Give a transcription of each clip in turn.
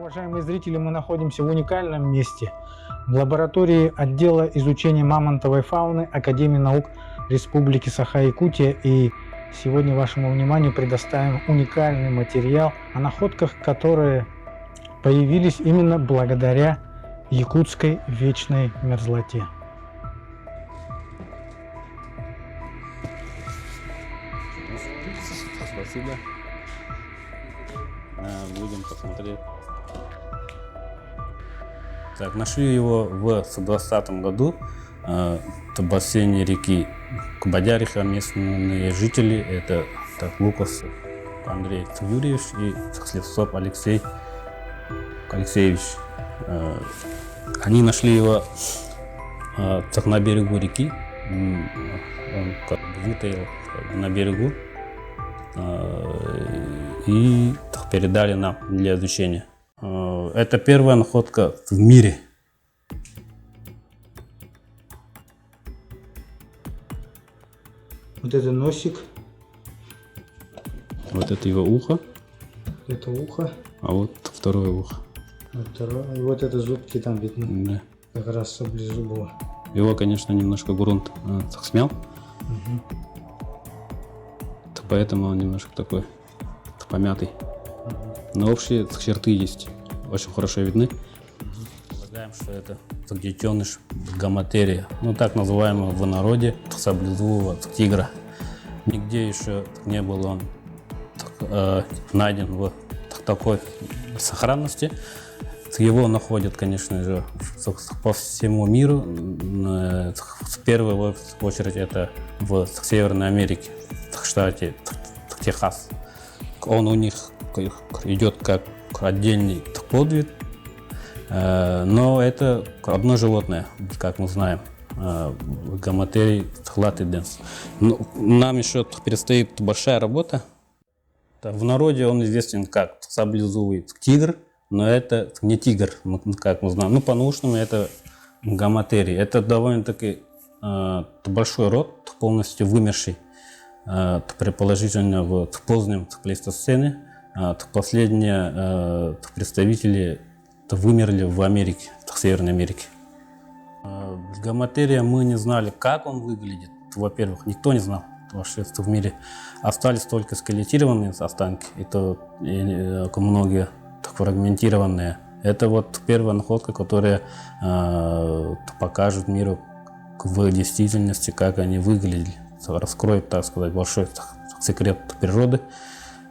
Уважаемые зрители, мы находимся в уникальном месте в лаборатории отдела изучения мамонтовой фауны Академии наук Республики Саха-Якутия. И сегодня вашему вниманию предоставим уникальный материал о находках, которые появились именно благодаря якутской вечной мерзлоте. Спасибо. Будем посмотреть. Так, нашли его в 2020 году в бассейне реки Кубадяриха. Местные жители — это Лукас Андрей Юрьевич и Слепцов Алексей Алексеевич. Они нашли его на берегу реки. Он как бы вытаил на берегу и передали нам для изучения. Это первая находка в мире. Вот это носик. Вот это его ухо. Это ухо. А вот второе ухо. И вот это зубки там видны. Да. Как раз саблезубого. Его, конечно, немножко грунт смял. Поэтому он немножко такой помятый. Но общие черты есть. Очень хорошо видны. Полагаем, что это детеныш гаматерия. Ну, так называемого в народе саблезубого тигра. Нигде еще не был он найден в такой сохранности. Его находят, конечно же, по всему миру. В первую очередь это в Северной Америке, в штате Техас. Он у них идет как отдельный подвид, но это одно животное, как мы знаем, гаматерий латиденс. Нам еще предстоит большая работа. В народе он известен как саблезубый тигр, но это не тигр, как мы знаем. По-научному это гаматерий. Это довольно-таки большой род, полностью вымерший, предположительно в позднем плейстоцене. Последние представители вымерли в Америке, в Северной Америке. Гаматерия мы не знали, как он выглядит. Во-первых, никто не знал вообще в мире. Остались только скелетированные останки, это многие фрагментированные. Это вот первая находка, которая покажет миру в действительности, как они выглядели. Раскроет, так сказать, большой секрет природы.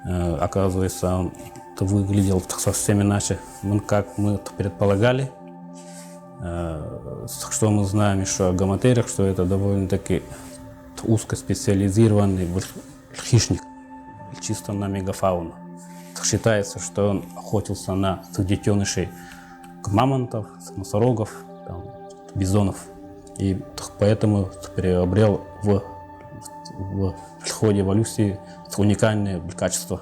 Оказывается, он выглядел совсем иначе, как мы предполагали. Что мы знаем еще о гаматериях, что это довольно-таки узкоспециализированный хищник, чисто на мегафауну. Считается, что он охотился на детенышей мамонтов, носорогов, бизонов. И поэтому приобрел в ходе эволюции уникальные качества.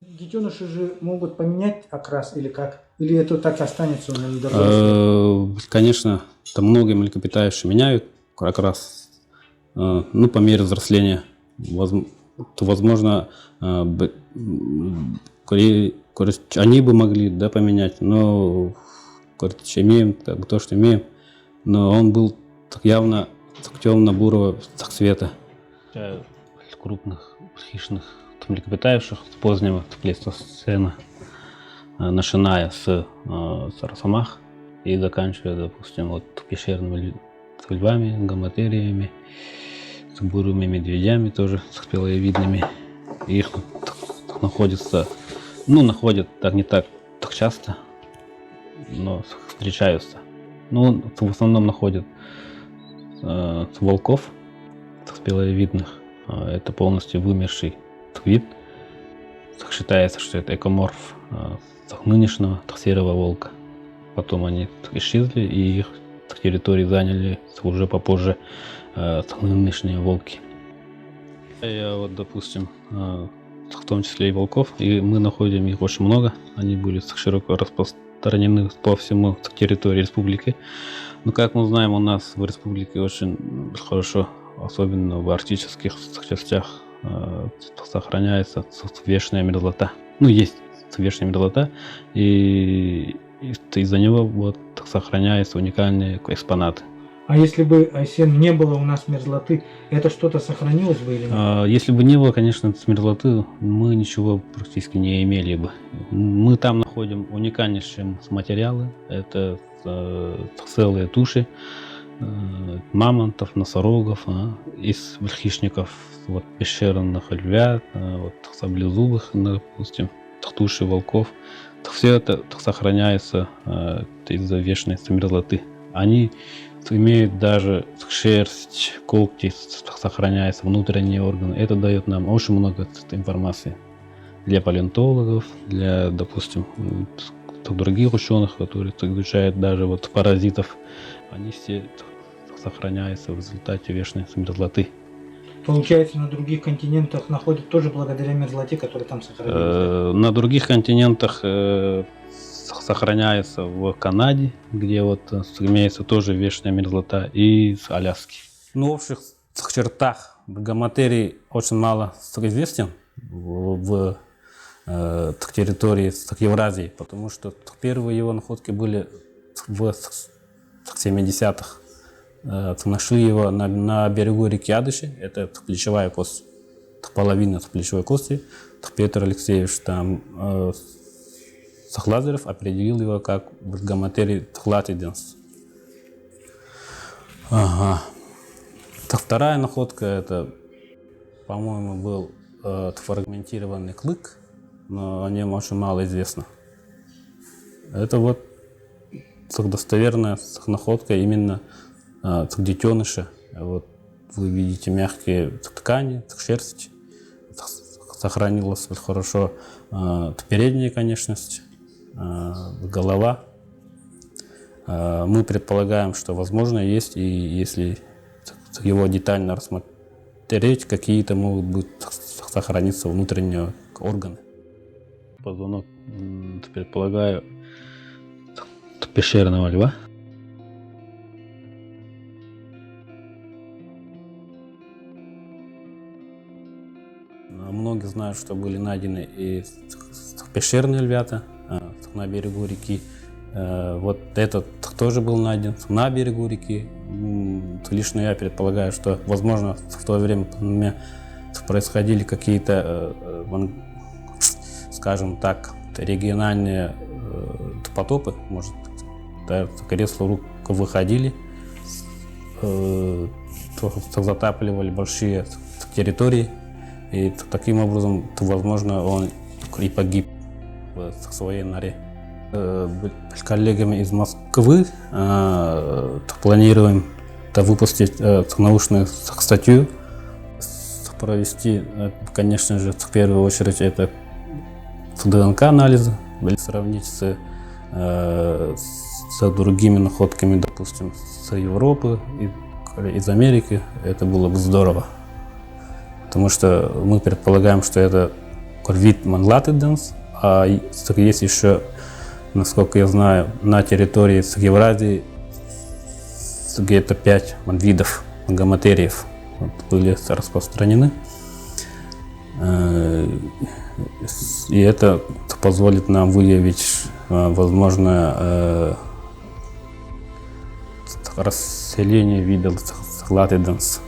Детеныши же могут поменять окрас или как? Или это так останется? Он конечно, там многие млекопитающие меняют окрас, по мере взросления. Возможно, они бы могли поменять, но имеем то, что имеем. Но он был явно темно-бурого цвета. Крупных хищных млекопитающих с позднего плейстоцена, начиная с росомах и заканчивая, допустим, пещерными львами, гаматериями, с бурыми медведями, тоже спелоевидными. Их находят не так часто, но встречаются. В основном находят волков спелоевидных. Это полностью вымерший вид. Считается, что это экоморф нынешнего серого волка. Потом они исчезли, и их территории заняли уже попозже нынешние волки. Допустим, в том числе и волков, и мы находим их очень много. Они были широко распространены по всему территории республики. Но, как мы знаем, у нас в республике очень хорошо, особенно в арктических частях, сохраняется вечная мерзлота. Есть вечная мерзлота, и из-за него вот сохраняются уникальные экспонаты. А если не было у нас мерзлоты, это что-то сохранилось бы или нет? Если бы не было, конечно, мерзлоты, мы ничего практически не имели бы. Мы там находим уникальнейшие материалы. Это целые туши мамонтов, носорогов, из хищников, вот, пещерных львят, вот, саблезубых, допустим, туши волков. Все это сохраняется из-за вечной мерзлоты. Они имеют даже шерсть, когти, сохраняются, внутренние органы. Это дает нам очень много информации для палеонтологов, для, допустим, других ученых, которые изучают даже вот паразитов. Они все сохраняются в результате вечной мерзлоты. Получается, на других континентах находят тоже благодаря мерзлоте, которая там сохранилась? На других континентах сохраняется в Канаде, где вот имеется тоже вечная мерзлота, и с Аляски. Ну, в общих чертах Бригаматерий очень мало известен в территории Евразии, потому что первые его находки были в 70-х. Нашли его на берегу реки Адыши, это плечевая кость, половина плечевой кости. Петр Алексеевич там Лазарев определил его как Бригаматерий латиденс. Ага. Вторая находка, это, по-моему, был фрагментированный клык, но о нем очень мало известно. Это вот достоверная находка именно детеныша. Вот вы видите мягкие ткани, шерсть. Сохранилась хорошо передняя конечность, голова. Мы предполагаем, что возможно есть, и если его детально рассмотреть, какие-то могут быть сохраниться внутренние органы. Позвонок, предполагаю, пещерного льва. Многие знают, что были найдены и пещерные львята на берегу реки. Вот этот тоже был найден на берегу реки. Лично я предполагаю, что, возможно, в то время происходили какие-то, скажем так, региональные потопы. Может, резко выходили, затапливали большие территории. И таким образом, возможно, он и погиб в своей норе. С коллегами из Москвы планируем выпустить научную статью, провести, конечно же, в первую очередь, это ДНК-анализы, сравнить с другими находками, допустим, с Европы, из Америки. Это было бы здорово. Потому что мы предполагаем, что это вид Манлатиденс, а есть еще, насколько я знаю, на территории Евразии где-то 5 видов бригаматериев были распространены. И это позволит нам выявить, возможно, расселение вида Латиденс.